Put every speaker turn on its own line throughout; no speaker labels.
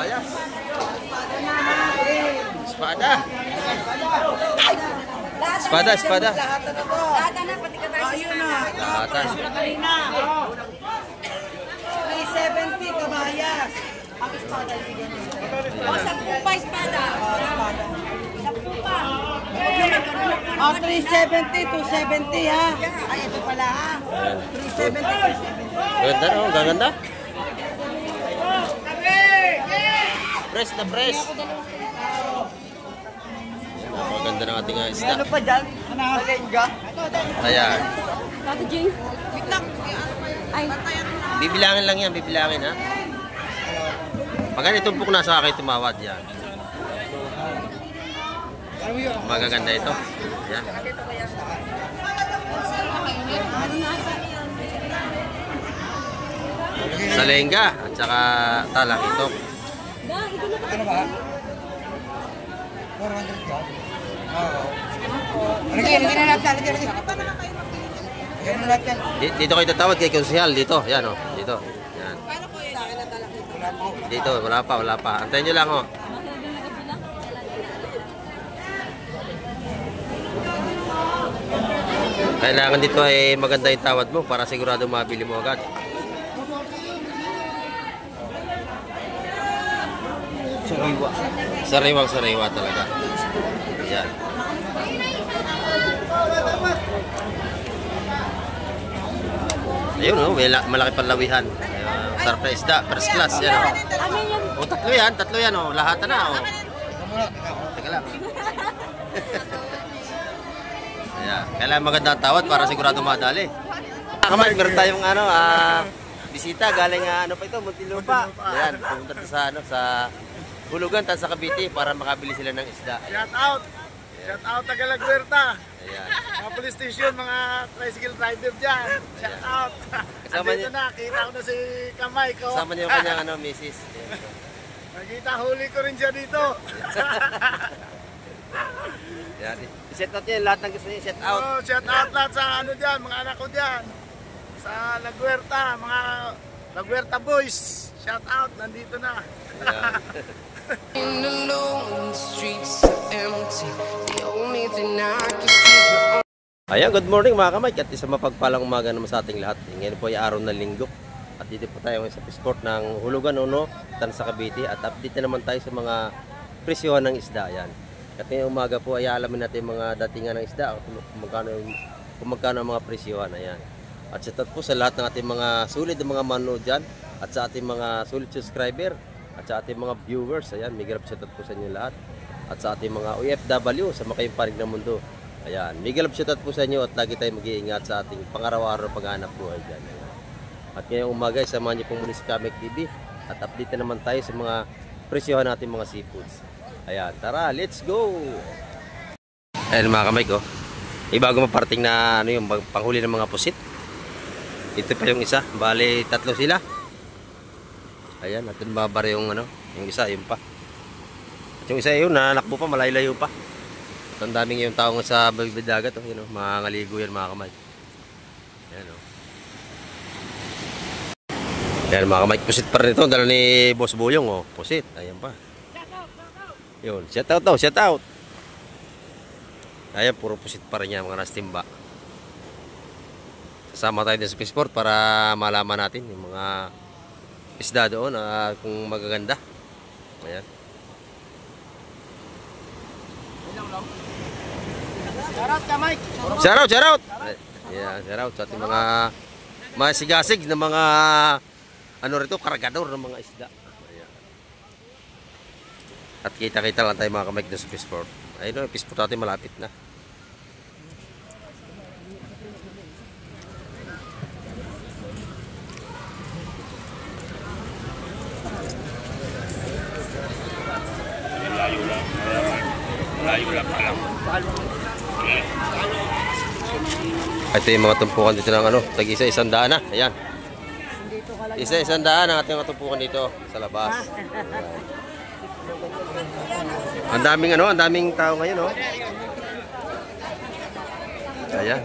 kabayas. Espada. Espada, espada.
Lahat na po. Lahat na, pati ka tayo sa espada.
Lahat.
370 kabayas. Ang espada ibigay niyo. O, 10 pa espada. Espada. 10 pa. O, 370, 270 ha. Ay, ito pala ha. 370, 270.
Ganda no, gaganda. Press na press. Napakaganda ng ating isda.
Ano pa dyan? Malenga?
Ayan.
Tati Jing.
Wait lang.
Ay.
Bibilangin lang yan, bibilangin ha. Pag ganitong puk na sa akin, tumawad yan. Magaganda ito. Yan. Salenga at saka talang ito.
Ano ba? 400 ka? Oo. Lagyan na natin.
Dito kayo tatawad kay Konsehal. Dito, yan o. Dito. Yan. Dito, wala pa. Antayin nyo lang o. Kailangan dito ay maganda yung tawad mo para sigurado mabili mo agad. Sariwang-sariwa talaga. Yan. Ayun o, may malaki panlawihan. Sarap na isda, first class. Yan o. O, tatlo yan o. Lahat na o. Teka lang. Ayan. Kailangan maganda ang tawad para sigurado madali. Kamay, meron tayong bisita galing pa ito, Muntinlupa. Ayan, pumunta sa sa Hulugan, sa Cavite para makabili sila ng isda.
Shout out! Shout out Tagalagwerta!
Ayan.
Mga police station, mga tricycle rider dyan. Shout out! Andito na, kita ko na si Kamay ko.
Kasama niyo yung kanyang misis.
Nakita, huli ko rin siya dito.
Ayan. I-set out niyo lahat ng gusto niyo, set out.
Oh, shout out lahat sa dyan, mga anak ko dyan. Sa Lagwerta, mga Lagwerta boys. Shout out, nandito na.
In the lone streets are empty. The only thing I can see is
Ayan, good morning mga kamay. At isang mapagpalang umaga naman sa ating lahat. Ngayon po ay araw ng linggo. At dito po tayo sa sport ng Hulugan, sa Cavite. At update na naman tayo sa mga presyohan ng isda. Ayan. At ngayong umaga po ay alamin natin mga datingan ng isda. Kung magkano ang mga presyohan. Ayan. At sa po sa lahat ng ating mga sulit na mga manood dyan. At sa ating mga sulit subscriber. At sa ating mga viewers, ayan, may grab shoutout po sa inyo lahat. At sa ating mga OFW sa makayong panig ng mundo. Ayan, may grab shoutout po sa inyo at lagi tayong mag-iingat sa ating pang-araw-araw paghanap buhay dyan. Ayan. At ngayong umaga, samahan niyo pong muli sa Kamek TV at update na naman tayo sa mga presyohan natin mga seafoods. Ayan, tara, let's go! Ayan mga kamay ko, bago maparting na yung panghuli ng mga pusit. Ito pa yung isa, bali tatlo sila. Ayan, natin babar yung yung isa, yun pa. At yung isa yun, nanakbo pa, malayo-layo pa. At ang daming yung taong sa bibig dagat, yun, mga ngaligo yan, mga kamay. Ayan, Ayan, mga kamay, pusit pa rin ito, dala ni Boss Buyong, pusit, ayan pa. Yun, shout out daw, shout out. Ayan, puro pusit pa rin yan, mga nastimba. Sasama tayo din sa Fisport para malaman natin yung mga isda doon kung magaganda. Ayan.
Shoutout ka, Mike!
Shoutout! Ayan, shoutout sa ating mga sigasig na mga kargador ng mga isda. Ayan. At kita-kita lang tayo mga kamay sa Fisport. Ayun yung Fisport natin malapit na. Ito yung mga tumpukan dito ng tag-isa 100 na. Ayan. Isa 100 ang ating mga tumpukan dito sa labas. Ang daming tao ngayon, Ayan.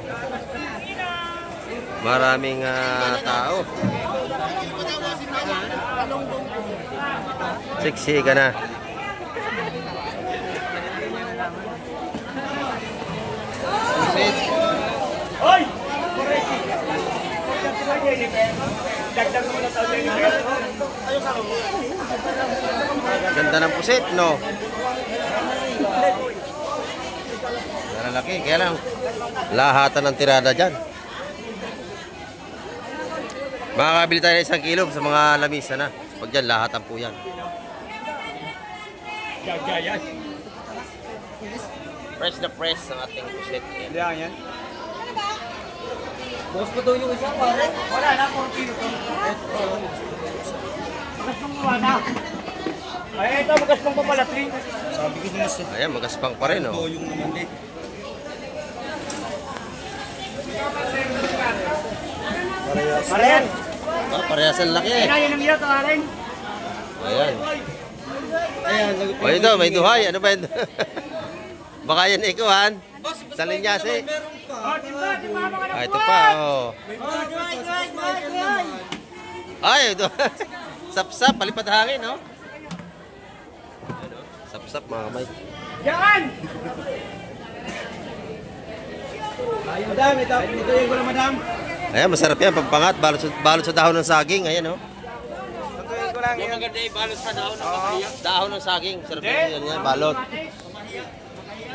Maraming tao. Sexy ka na. Ganda ng pusit, no? Lalaki, kaya lang lahatan ng tirada dyan. Makakabili tayo ng 1 kilo sa mga lamisa na. Pag dyan, lahatan po yan. Fresh na fresh ang ating pusit.
Yan.
Boss pa daw yung isa, pare.
Wala na, 4 kilo. Magas pang wala. Ay, ito, magas pang papalatri. Sabi ko na siya.
Ayan, magaspang pa rin, oh.
Yung naman din. Parayan.
Ah, parehas ang laki.
Yan ang iyo, tawarin.
Ayan. O ito, may duhay. Ano ba yun? Baka yan ikuhan. Sa linyasi. Ah, ito pa, oh. Ay, ito. Sap-sap, palipad hangin, no? Sap-sap, mga kamay.
Yan! Madam, ito yung gula, madam.
Ayan, masarap yan. Pagpangat, balot sa dahon ng saging. Ayan, oh.
Tutuin ko lang yan.
Maganda yung balot sa dahon ng papaya. Dahon ng saging. Sarap yan, yan, balot.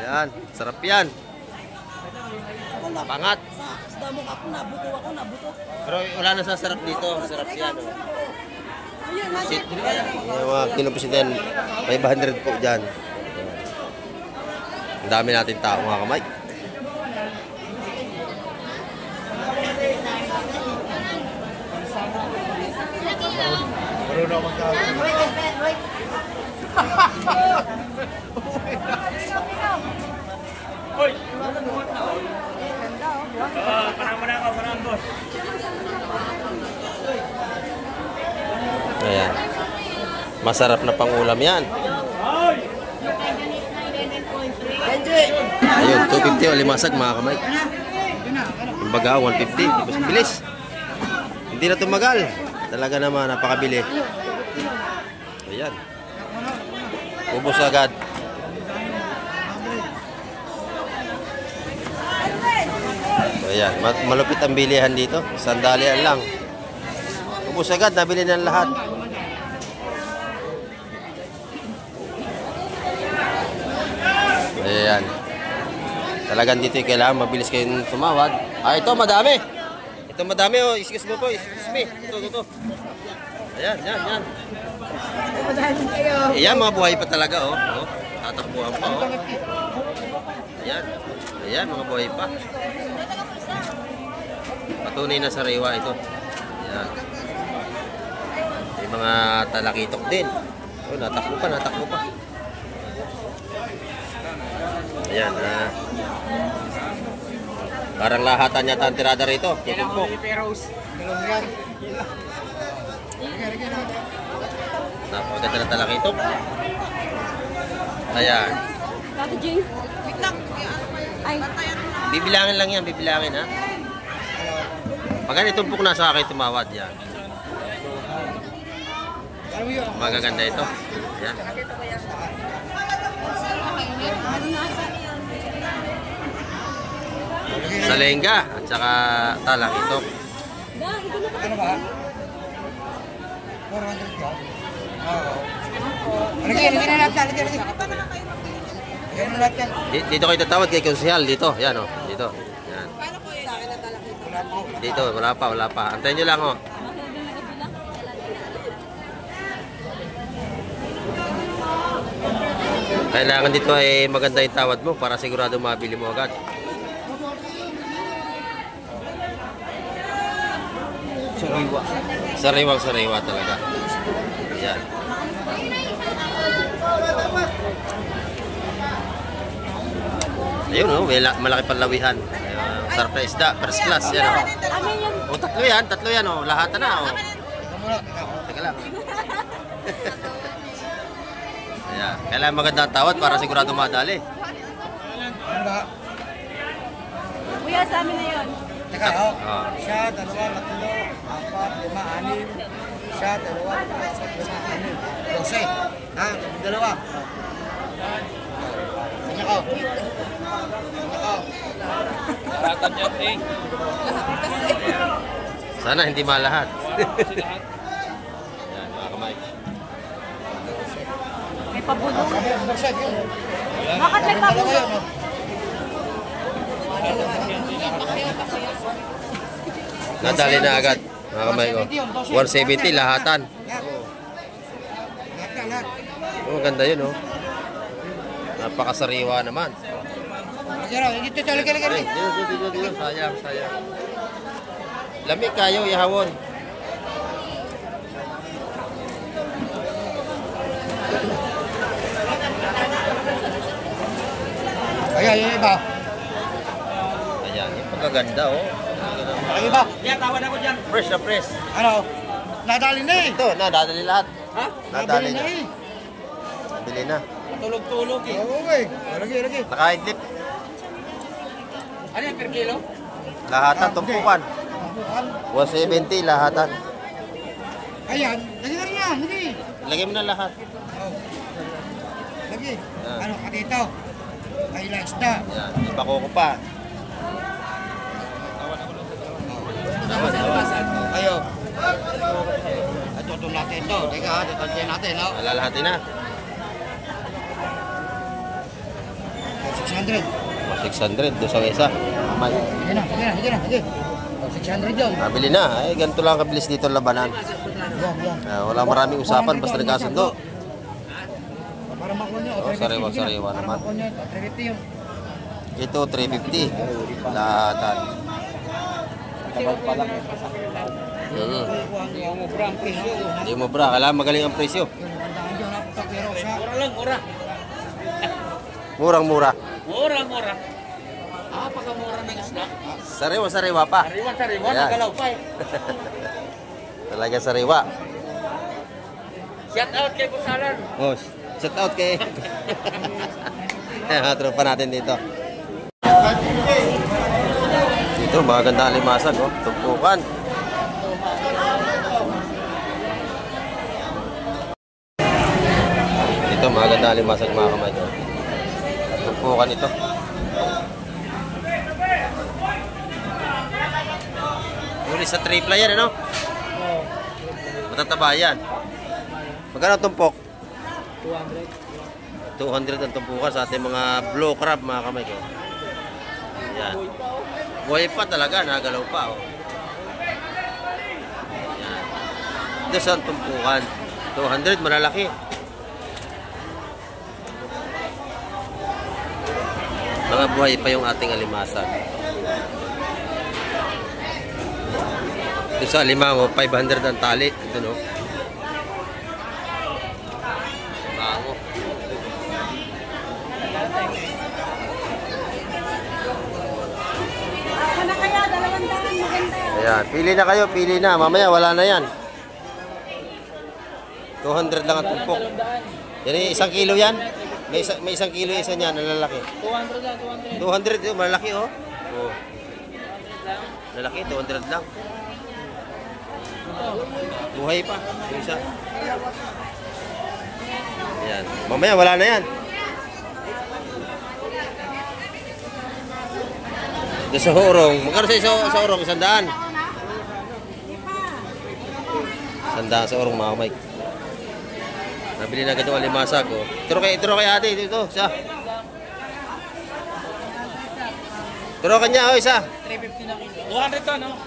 Ayan, sarap yan. Pangat.
Sa damo ako, nabuto.
Pero wala na sa sarap dito. Sarap yan, oh.
Ayun,
Pusit. Yung mga kinupusitan, 500 po dyan. Ang dami natin tao, mga kamay.
Marunong magkakaroon. Hoy! Parang boss.
Ayan. Masarap na pangulam yan. Ayun, 250 o limasag, mga kamay. Yung baga, 150. Bilis. Hindi na tumagal. Talaga naman, napakabili. Ayan. Ubus agad. Ayan, malupit ang bilihan dito. Sandalian lang. Ubus agad, nabili ng lahat. Ayan. Talagang dito yung kailangan mabilis kayong tumawad. Ah, ito madami. Ito madami, oh. Excuse mo po, excuse me. Ito. Ayan, yan. Ayan, mga buhay pa talaga, oh. Tatakbuhan pa, oh. Ayan, mga buhay pa. Patunay na sariwa ito. Ayan. May mga talakitok din. Oh, natakbo pa. Ayan, parang lahatan yata ang tirada rito. Tutumpok. Napakaganda na talakitok. Ayan.
Tata Jane. Ay,
Bibilangin lang yan, ha. Pag itumpok na sa akin, tumawad yan. Magaganda ito. Ayan. Salengga at saka talakitok.
Ano ba? 400 ka? Oo. Lagyan na natin.
Dito kayo tatawad kay Konsehal. Dito, yan o. Dito. Yan. Dito, wala pa. Antayin nyo lang o. Kailangan dito ay maganda yung tawad mo para sigurado mabili mo agad. Sariwang-sariwa talaga. Yan. Ayun, oh, may malaki pang lawihan. Sarap na isda, first class. Yan, oh. O, tatlo yan, oh. Lahat na, oh. Teka lang. Ayan. Kailangan maganda ang tawad para sigurado madali.
kuya, sa amin na yun.
Teka, oh.
Oh.
Siya, 2, 3, 4, 5, 6. Siya, 2, 3, 4, 5, 6. 12.
dalawa. Kanya ko.
Lahatan yan, eh.
Sana hindi malahat. Yan, mga kamay.
May pabulong.
Bakit
Bakit may pabulong?
Nadali na agad, mga kamay ko. 170 lahatan.
Lahat.
Oh, ganda yun, oh. Napakasariwa naman.
Dito talaga.
Ay, dito. Sayang. Lamig kayo, ihawon.
Ayan, yung iba.
Ayan, yung pagkaganda, oh.
Ang iba.
Yan, tawad ako dyan.
Fresh na fresh.
Ano? Nadali na eh.
Ito, nadali lahat.
Ha?
Nadali na.
eh.
Nadali na.
Tulog-tulog eh.
Oo, okay. Lagi.
Nakaidlip.
Ano yan, per kilo?
Lahatan, tumpukan. 170 lahatan.
Ayan. Lagi na rin yan. Lagi.
Lagay mo na lahat.
Lagi.
Yan.
Ano ka dito? Ay, last na.
Yan, ipako ko pa.
Ayo. Ito natin ito. Teka, ito natin. No?
Alalahatin na.
600.
600, doon sa isa. Kamay.
Sige na. 600 yun.
Nabili na. Ay, ganito lang kabilis dito ang labanan.
Yan.
Wala maraming usapan, basta nagkasundo.
Para makuha nyo.
Oh, sariwa
Para
naman.
makuha nyo. 350 yun.
Ito, 350. Lahatan.
Mura ang presyo.
Hindi mo bra, kailangan magaling ang presyo.
Magandaan dyan. Pero sa...
Mura lang, mura.
Murang-mura.
Mura. Pakamura ng isda.
Sariwa pa.
Sariwan,
Ayan.
nagalaw pa eh.
Talaga sariwa.
Shout out kay Busalan.
Oh, shout out kay tropa natin dito. Dito, maganda ang limasag, oh. Tumpukan. Dito, maganda ang limasag, mga kamay. Tumpukan ito. Huli sa tripla yan, ano? Matataba yan. Magkano tumpok? 200 ang tumpukan sa ating mga blue crab, mga kamay ko. Yan. Buhay pa talaga, nagalaw pa, oh. Yan. Ito sa tumpukan. 200, malalaki. Mga buhay pa yung ating alimasag. Ito sa alimango, 500 ang tali. Ito, no? Bango.
Ano kaya? 200, maganda.
Ayan, pili na kayo, pili na. Mamaya wala na yan. 200 lang ang tumpok. Yan yung 1 kilo yan. May 1 kilo isa niyan, ang lalaki.
200 lang,
200
200.
yun, malaki, oh. Oh. Lalaki, 200 lang. Buhay pa. Yung isa. Ayan. Mamaya wala na yan. Doon sa hurong. Magkano sa hurong? 100. 100 sa hurong, mga Mike. Nabili na agad yung alimasag, oh. Turo kay ate, dito, isa. Turo kanya, oh, isa.
350 na kilo. 200 to, no?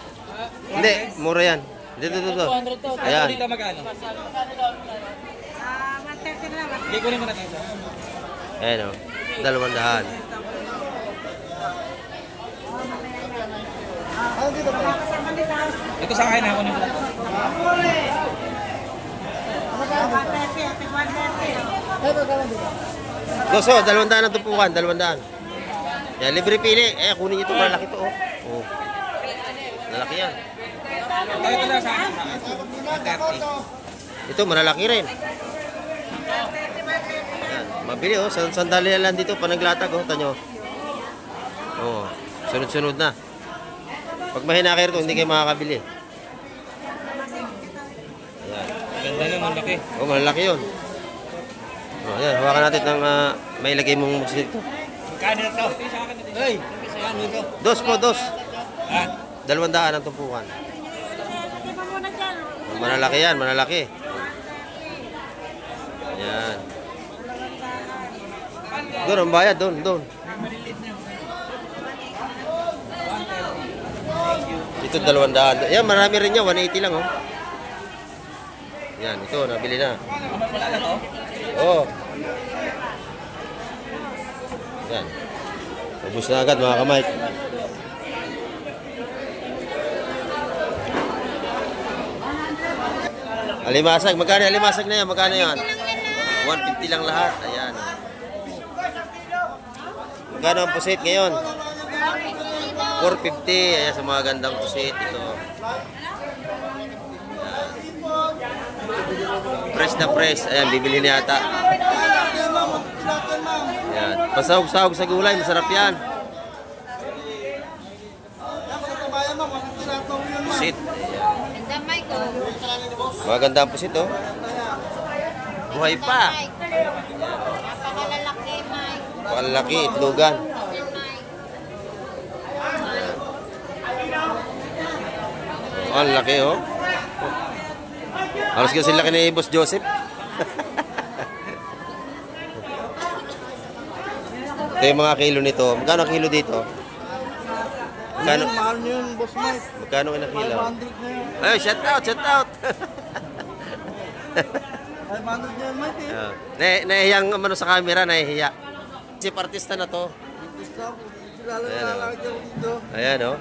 Hindi, mura yan. Dito.
200 to.
Ayan.
Dito magkano?
130 na lang.
Hindi kunin mo na dito.
Ayan, oh. 200.
Ito sa akin ako nito.
Gusto, 200 ang tumpukan, 200. Yan, libre pili. Kunin nyo ito, malaki to, oh. Oh. Malaki yan.
Ito na sa akin. 130.
Ito, malalaki rin. Yan, mabili, oh. Sandali na lang dito, panaglatag, oh. Tanyo. Oh, sunod-sunod na. Pag mahina kayo ito, hindi kayo makakabili. Ayan.
Ganda na, malaki.
Oh, malalaki yun. Oh, yan, hawakan natin ng may ilagay mong pusit dito.
Magkano na to? Hey, magkano to?
Dos po, dos.
Ha?
200 ang tumpukan. Manalaki yan, manalaki. Yan. Doon, ang bayad, doon, doon. Ito 200. Yan, marami rin yan, 180 lang, oh. Yan, ito, nabili na.
Wala na to?
Oo. Yan. Ubus na agad, mga kamay. Alimasag, magkano alimasag na yan? Magkano yan? 150 lang lahat. Ayan. Magkano ang pusit ngayon? 450. Ayan, sa mga gandang pusit. Ito. Ayan. Press na press. Ayan, bibili na yata. Ayan. Pasahog-sahog sa gulay. Masarap yan. Pusit. Maganda ang pusit, oh. Buhay pa.
Napakalalaki, Mike.
Palaki, itlogan. Oh, ang laki, oh. Halos kasi laki ni Boss Joseph. Ito yung mga kilo nito. Magkano ang kilo dito? Magkano?
Mahal nyo yun, Boss Mike.
Magkano ang kilo?
500 na yun.
Ay, shout out, shout out.
500 na yun, Mike eh.
Nahihiyang ano sa camera, nahihiya. Si artista na to.
Lalo na lang dito.
Ayan, oh.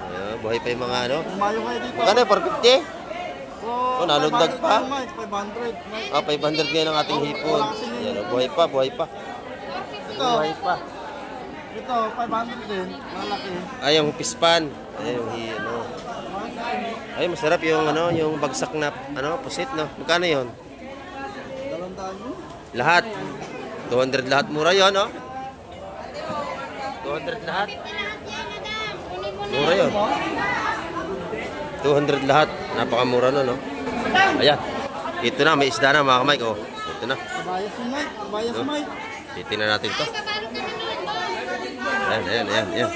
Ayan, buhay pa yung mga ano.
Umayo kayo dito.
Magkano, 450? Oh, nalundag pa.
500. Mike.
Ah, 500 ngayon ang ating hipon. Ayan, oh, buhay pa, buhay pa. Buhay pa.
Ito, 500 din. Malaki.
Ay, yung pispan. Ayan, yung ano. Ay, masarap yung ano, yung bagsak na ano, pusit, no? Magkano yun?
200 yun.
Lahat. 200 lahat. Mura yun, no? 200 lahat. Mura yun. 200 lahat. Napakamura no, no? Ayan. Ito na, may isda na, mga kamay. Oh, ito na.
Kabayas yung Mike. Kabayas
No?
Mike.
Titingnan natin to. Ayan, ayan, ayan, ayan.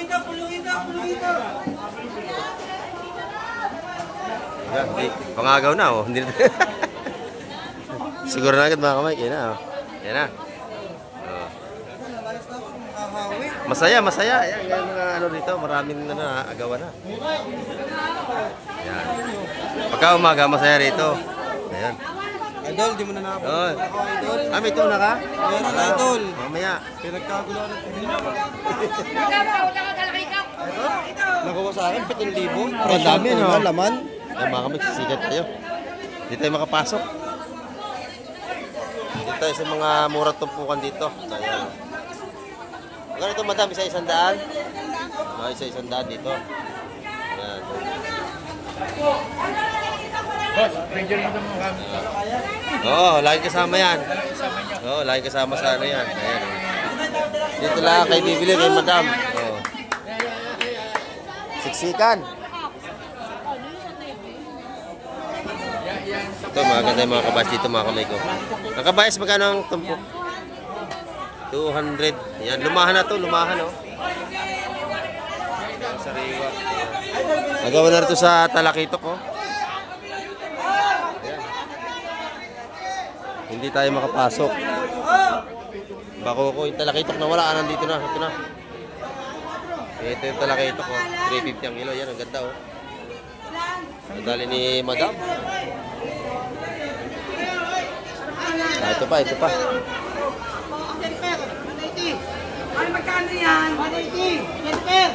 Ayan, pangagaw na, oh. Hindi na. Siguro na agad, mga kamay. Ayan na, oh. Ayan na. Oh. Masaya, masaya. Ayan, ganyan mga ano dito. Maraming na agawan na. Ayan. Pagka umaga, masaya rito. Ayan.
Idol, di mo na nakapag.
Oh. Ah, may tuna ka?
Meron na, idol.
Mamaya.
Pinagkagulo na Nakuha sa akin, 7,000.
Ang dami, no?
Laman.
Ay, mga kami, sisigat tayo. Hindi tayo makapasok. Dito tayo sa mga murang tumpukan dito. Ayan. Magkano ito, madam? Isa 100? Oh, isa 100 dito. Ayan.
Boss, medyo rin ito mga kami.
Oo, lagi kasama yan. Oo, lagi kasama sa ano yan. Ayan. Dito lang kayo bibili kay madam. Oo. Siksikan. Ito, maganda yung mga kabayas dito, mga kamay ko. Ang kabayas, magkano ang tumpok? 200. Yan, lumahan na to, lumahan, oh. Sariwa. Nagawa na rin to sa Talakitok, oh. Ayan. Hindi tayo makapasok. Bako ko yung Talakitok na wala, nandito na, ito na. Ito yung Talakitok, oh. 350 ang kilo, yan, ang ganda, oh. Nadali ni madam. Ah, ito pa, ito pa.
Ano magkano yan? 180. Jennifer.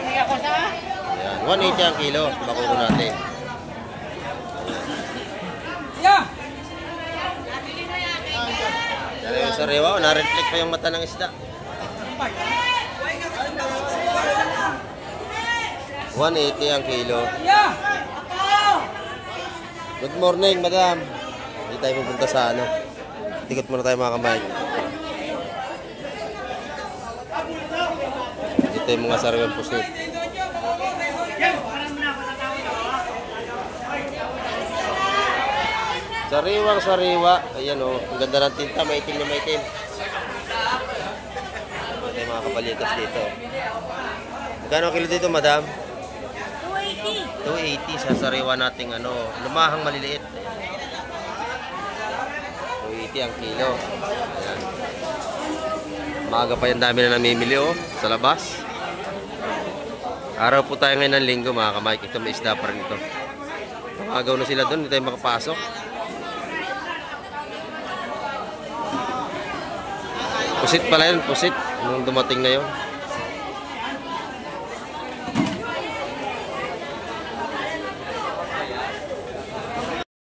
Ayan, 180 ang kilo. Bako ko natin. Dali yung sariwa, oh, na-reflect pa yung mata ng isda. 180 ang kilo. Good morning, madam. Hindi tayo pupunta sa ano. Tikot muna tayo, mga kamay. Dito yung mga sariwang pusit. Sariwang sariwa. Ayan o. Ang ganda ng tinta. Maitim na maitim. Ito yung mga kabalikas dito. Magkano kilo dito, madam?
280.
280 sa sariwa nating ano, lumahang maliliit. Ayan. 280 ang kilo. Ayan. Maaga pa yan, dami na namimili oh, sa labas. Araw po tayo ngayon ng linggo mga kamay. Ito may isda pa rin ito. Magaw na sila doon, hindi tayo makapasok. Pusit pala yun, pusit. Nung dumating na yun.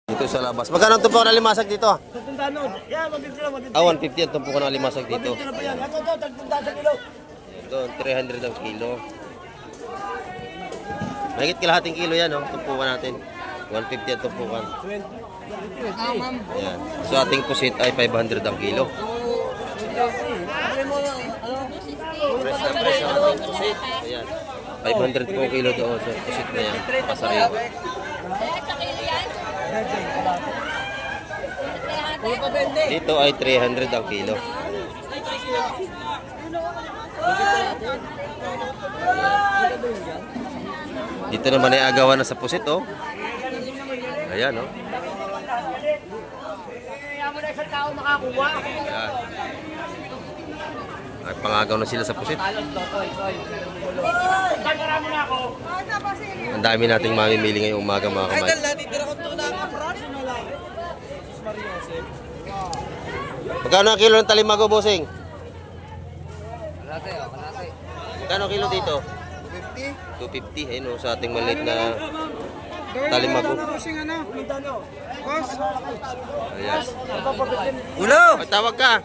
Dito sa labas. Magkano ang tumpukan ng limasag dito? Ah, 150 ang tumpukan ng limasag dito. Doon, 300 ang kilo. Mahigit kalahating kilo yan, oh, tumpukan natin. 150 ang tumpukan. Ayan. So ating pusit ay 500 ang kilo. Press na press ang ating pusit. Ayan. 500 po kilo doon sa pusit na yan. Pasariwa. Dito ay 300 ang kilo. Dito naman ay agawan na sa pusit, oh. Ayan, oh. Ayan. Ay, pangagaw na sila sa pusit. Ang dami nating mamimili ngayong umaga, mga kamay. Magkano ang kilo ng talimago, bossing? Magkano ang kilo dito? 250. Ayun, oh, sa ating maliit na talimago. Ayan. Ulo! Magtawag ka.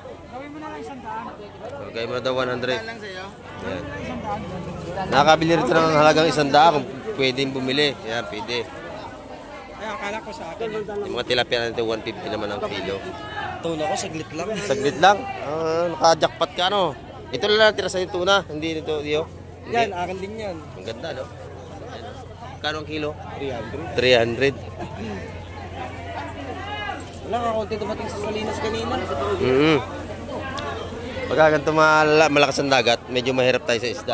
Okay mo na daw 100. Ayan. Nakakabili rito ng halagang 100 kung pwedeng bumili. Ayan, pwede.
Ay, akala ko sa akin.
Yung mga tilapia natin 150 naman ang kilo.
Tuna ko, saglit lang.
Saglit lang. Naka-jackpot ka, no? Ito lang tira sa yung tuna. Hindi nito, Dio.
Yan, akin din yan.
Ang ganda, no? Kano ang kilo?
300.
300.
Wala ka, konti dumating sa Salinas kanina.
Pagka ganito malakas ang dagat, medyo mahirap tayo sa isda.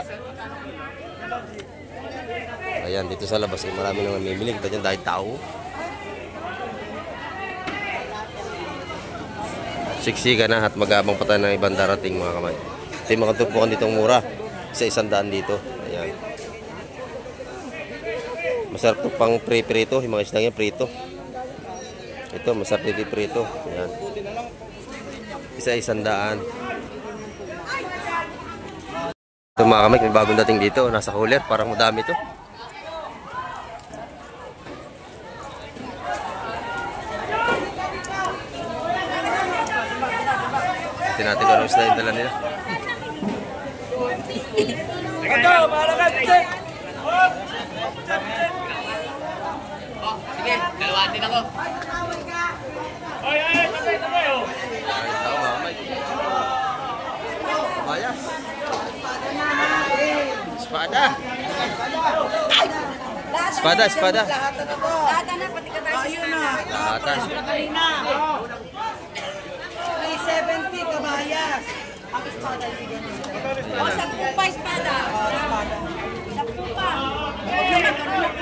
Ayan, dito sa labas, marami nang mamimili. Kita dyan dahil tao. Siksika na at mag-aabang pa tayo ng ibang darating, mga kamay. Ito yung mga tumpukan ditong mura. Isa 100 dito. Ayan. Masarap ito pang pre-prito. Yung mga isdang yan, prito. Ito, masarap dito prito. Ayan. Isa 100. Ito mga kamay, may bagong dating dito. Nasa cooler, parang madami ito. Ito natin kung ano isda yung dala nila.
Sige, dalawatin ako.
Bayas. Espada. Espada, espada.
Lahat na to.
Lahat na, pati ka tayo sa espada.
Lahatan.
370 kabayas. Ang espada bigyan nyo.
O, 10 pa espada. 10 pa.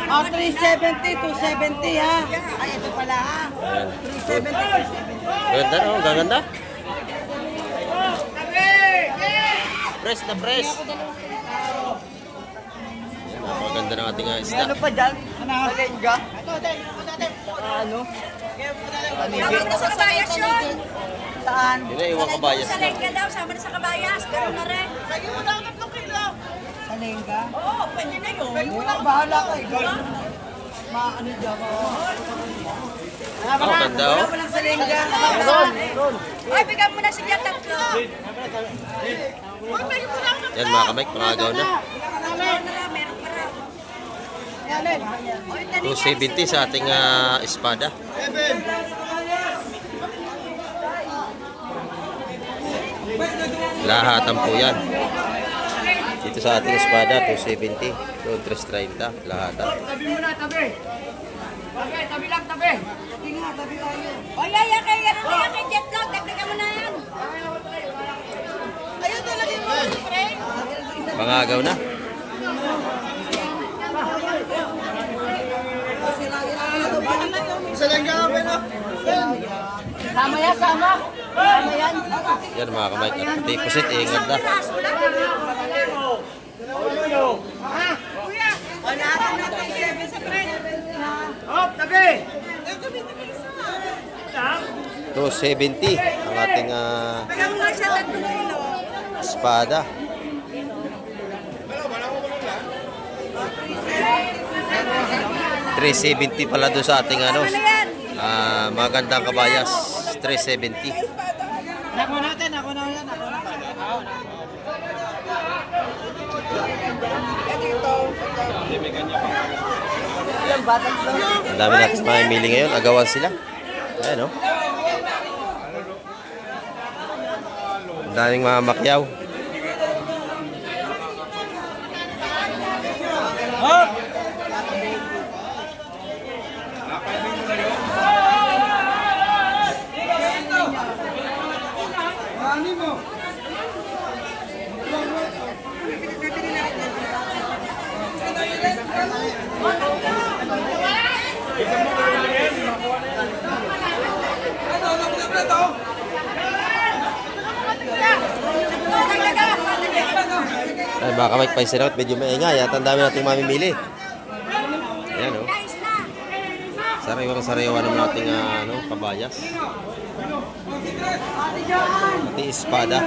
Oh, 370, 270 ha. Ay, ito pala ha. 370, 270.
Ganda, no? Gaganda. Press na press. Yan, napakaganda ng ating isda.
Ano pa dyan? Palengga? Ano?
Sama na sa kabayas yun.
Saan?
Yun na, iwang kabayas
Sa
na.
lengga daw, sama na sa kabayas. Ganun na rin.
Sa lengga?
Oo, pwede na yun.
Bahala ka ikaw. Maano dyan ako.
Oh, ganda, oh.
Wala sa lengga.
Ay, bigyan mo na siya tatlo.
Yan mga kamay, pangagaw na.
Meron pa rin.
270 sa ating espada. Lahatan po yan. Dito sa ating espada, 270. Doon, 330. Lahatan.
Tabi lang, tabi.
Sige nga, tabi tayo.
O, yaya, kaya yan na yan. Jet lag, dagdagan mo na yan. Ayun, talaga yung mga spray.
Pangagaw na.
Isa lang ka, pero.
Sama yan, sama. Sama yan.
Yan mga kamay. At pati pusit, eh, ganda.
Wala ka na 37 sa friend.
Hop, tabi!
270 ang ating
Bigyan mo nga siya 3 kilo.
espada. $370 pala doon sa ating ano, magandang kabayas. 370.
Ako natin, ako na yan, ako na.
Ang dami natin mamimili ngayon. Agawan sila. Ayan, oh. Ang daming mga makyaw. Ay, baka may paisinot, medyo maingay at ang dami nating mamimili. Ayan, oh. Sariwang-sariwa naman nating ano, kabayas. Pati espada.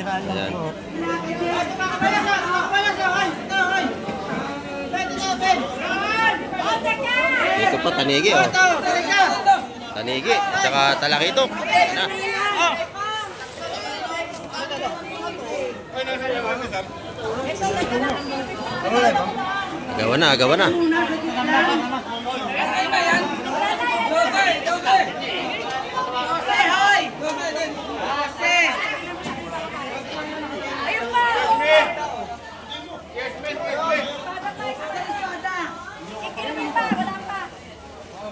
Ayan. Dito pa, tanigi, oh. Tanigi, at saka talakito. Ayan na. Agawan na, agawan na.
Ayun pa. Ikinumin pa, wala pa.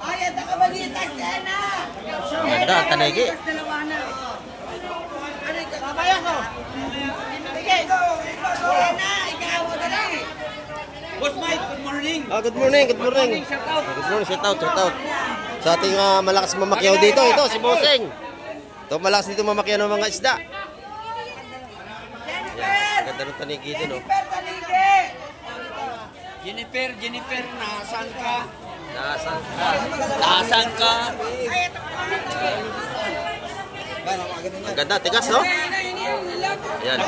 Ay, ito ka balitas, Dena.
Maganda, tanigi.
Dalawa na. Ano ito? Kabaya ko. Sige. Dena, ikaw mo dali.
Boss Mike, good morning.
Good morning, good morning.
Shout out.
Good morning, shout out, shout out. Sa ating malakas mamakyaw dito, ito si Boseng. Ito malakas dito mamakyaw ng mga isda. Ganda ng tanigi din, oh.
Jennifer, nasaan ka?
Nasaan ka?
Nasaan ka?
Ang ganda, tigas, no? Ayan.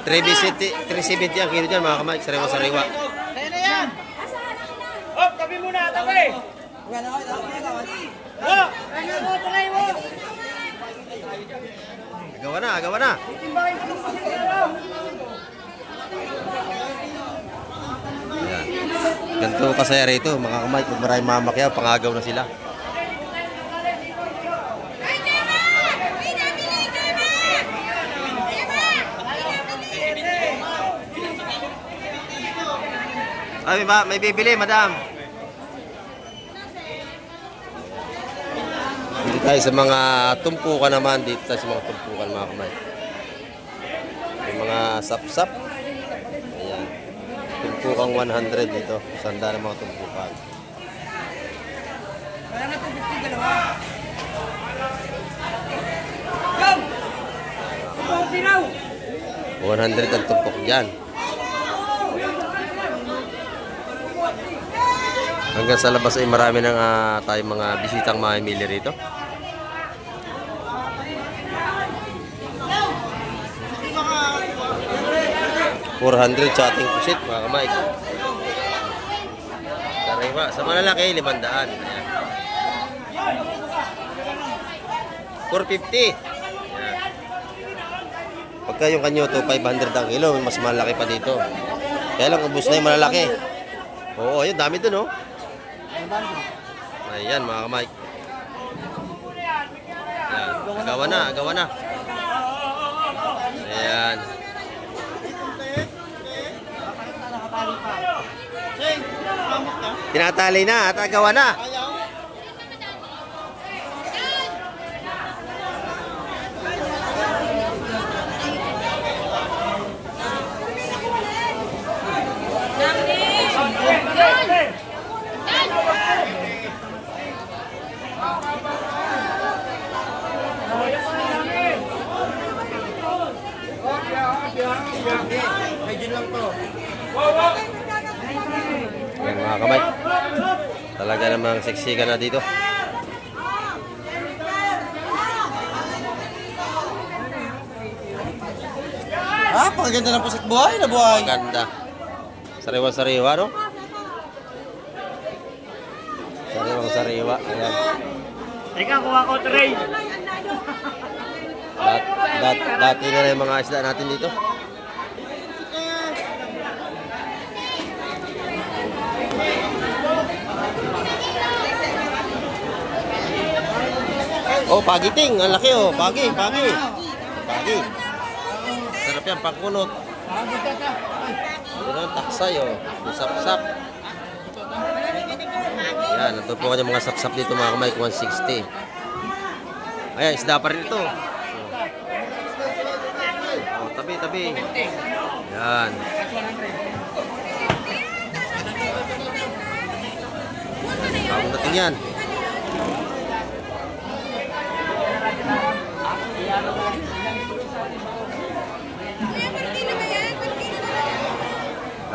370 ang kilo dyan, mga kamay. Sariwa-sariwa.
Hop, tabi muna, tabi! Hop!
Agawan na, agawan na. Ayan. Ganito kasaya rito, mga kamay. Pag maraming mamakyaw, pangagaw na sila. Ay, may bibili, madam. Dito tayo sa mga tumpukan naman. Dito tayo sa mga tumpukan, mga kamay. Yung mga sap-sap. Ayan. Tumpukang 100 dito. Sanda ng mga tumpukan.
Wala na 250 dalawa.
100 ang tumpok dyan. Hanggang sa labas ay marami ng tayong mga bisitang mamimili rito. $400 sa ating pusit, mga kamay. Sariwa. Sa malalaki, 500. Ayan. 450. Ayan. Pagka yung kanyo to 500 ang kilo, mas malaki pa dito. Kaya lang, ubus na yung malalaki. Oo, ayun, dami dun, oh. Ayan, mga kamay. Ayan, agawan na, agawan na. Ayan. Tinatali na at agawa na. Yan mga kamay. Talaga namang siksikan na dito.
Ah, paganda ng pusit buhay na buhay.
Ganda. Sariwa-sariwa, no? Sariwang-sariwa. Ayan.
Teka, kuha ko tray.
Dati na yung mga isda natin dito. Oh, pagiting. Ang laki, oh. Pagi. Sarap yan, pangkunot. Yun, taksay, oh. Yung sapsap. Yan, ito po kanya mga sapsap dito mga kamay, 160. Ayan, isda pa rin ito. Oh, tabi. Yan. Bagong dating yan.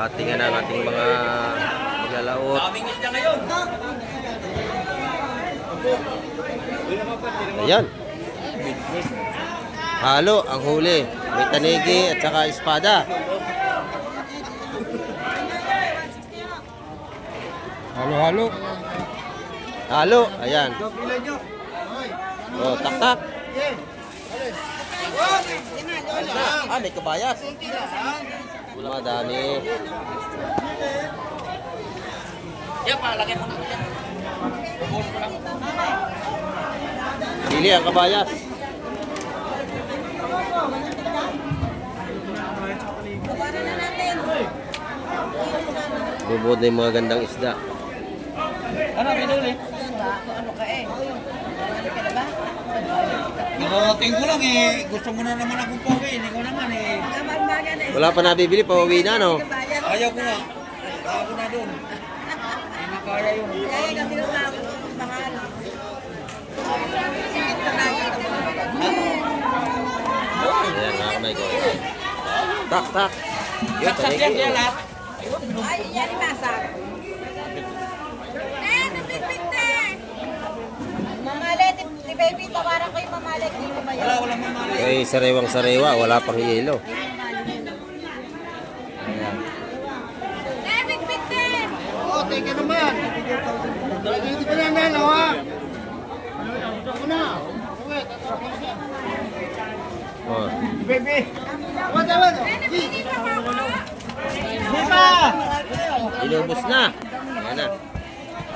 Dating na ang ating mga maglalaot.
Daming isda ngayon.
Ayan. Halo ang huli. May tanigi at saka espada. Halo. Ayan. Oh, tak. May kabayas. Madami.
Yan, palagay mo na yan.
Pili ang kabayas. Bubod na yung mga gandang isda.
Ano, pinuli?
Ano ka eh? Ano ka na ba?
Narating ko lang eh. Gusto mo na naman akong pauwiin. Ikaw naman eh.
Naman eh.
Wala pa nabibili, pauwi na, no?
Ayaw ko na. Ayaw ko na doon. Hindi na kaya yun.
Kaya kami nung tao mahal.
Ayan, mga kamay ko. Tak. Yun,
Saksak yan,
tanigi.
yan lahat.
Ay, yan yung masak. Mamalit, si baby, tawaran ko yung mamalit. Hindi mo ba yan?
Wala mamali.
Ay, sariwang-sariwa, wala pang yelo. Ayan.
Oh, teka naman. Talagang hindi ko na nalo, ha? Ako na.
Oh.
Baby. Tawad. Di ba?
Inubos na. Ayan na.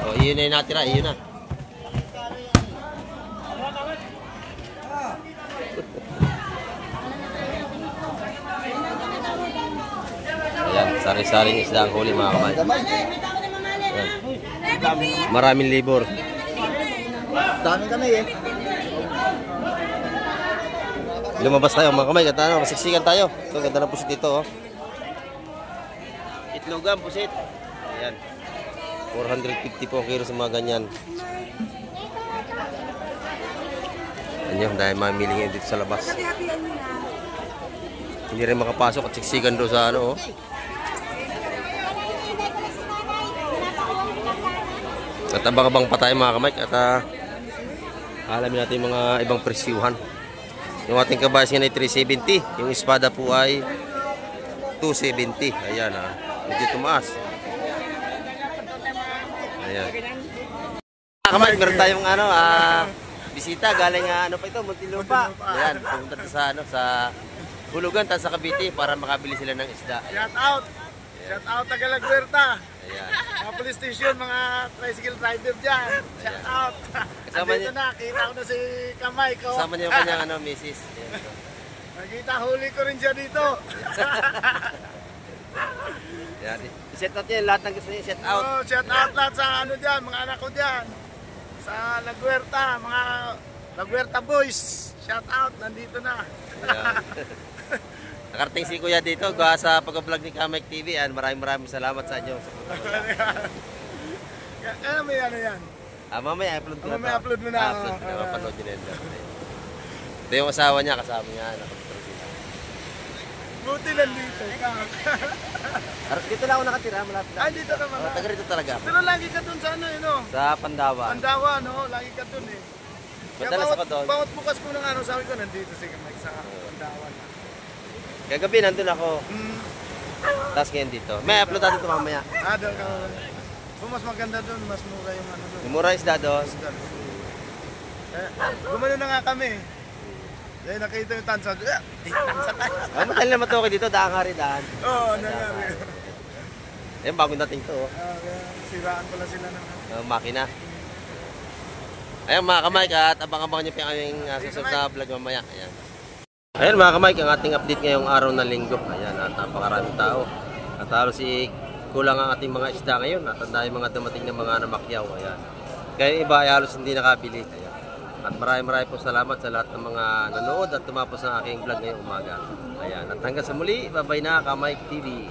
O, iyon na yung natira, iyon na. Ayan, sari-saring isda ang huli mga kamay. Ayan. Maraming libor.
Dami kami eh.
Lumabas tayo mga kamay, at ano, masiksikan tayo. Ito, ganda ng pusit dito, oh. Itlogan, pusit. Ayan. 450 po ang kilo sa mga ganyan. Ayan, dahil mamili ngayon dito sa labas. Hindi rin makapasok at siksikan doon sa ano, oh. At abang-abang pa tayo mga kamay, at alamin natin yung mga ibang presyuhan. Yung ating kabayas ngayon ay 370. Yung espada po ay 270. Ayan, medyo tumaas. Ayan. Kamay, meron tayong ano, bisita galing ano pa ito, Muntinlupa. Ayan, pumunta sa ano, sa Hulugan, sa Cavite para makabili sila ng isda.
Shout out taga La Huerta.
Ayan.
Mga police station, mga tricycle driver dyan. Shout out.
Kasama
Andito
niya-
na, kita ko na si Kamay ko.
Kasama niyo yung kanyang ano, misis. Ayan.
Nakita, huli ko rin siya dito.
Yan. I-set out nyo lahat ng gusto nyo i-set out.
Oh, shout out lahat sa ano dyan, mga anak ko dyan. Sa Laguerta, mga Laguerta boys. Shout out, nandito na.
Ayan. Nakarating si Kuya dito gawa sa pag-vlog ni Kamike TV. Maraming salamat sa inyo.
Ano may ano yan?
Mamaya upload ko na.
Mamaya upload mo na.
Upload ko na. Mapanood nyo na yun. Ito yung asawa niya, kasama niya.
Buti nandito.
Dito lang ako nakatira. Malapit lang.
Ay, dito naman.
Taga rito talaga.
Pero lagi ka dun sa ano eh, no?
Sa Pandawa.
Pandawa, no? Lagi ka dun eh.
Madalas ako doon.
Bawat bukas ko ng ano, sabi ko, nandito si Kamike sa Pandawa na.
Kagabi nandun ako. Tapos ngayon dito. May upload natin ito mamaya.
Doon ka. Kung mas maganda doon, mas mura yung ano doon.
Mura isda doon.
Gumano na nga kami. Dahil nakita yung tansa. Tansa tayo.
Matagal na matukoy dito. Daan nga rin daan.
Oo, nangyari.
Ayun, bagong dating to.
Siraan pala sila ng
Makina. Ayun mga Kamike at abang-abang nyo pa yung aming susunod na vlog mamaya. Ayan. Ayun mga Kamike, ang ating update ngayong araw na linggo. Ayan, at napakaraming tao. At halos kulang ang ating mga isda ngayon. At ang dahil mga dumating ng mga namakyaw. Ayan. Kaya iba ay halos hindi nakabili. Ayan. At maraming po salamat sa lahat ng mga nanood at tumapos ng aking vlog ngayong umaga. Ayan. At hanggang sa muli, bye-bye na Kamike TV.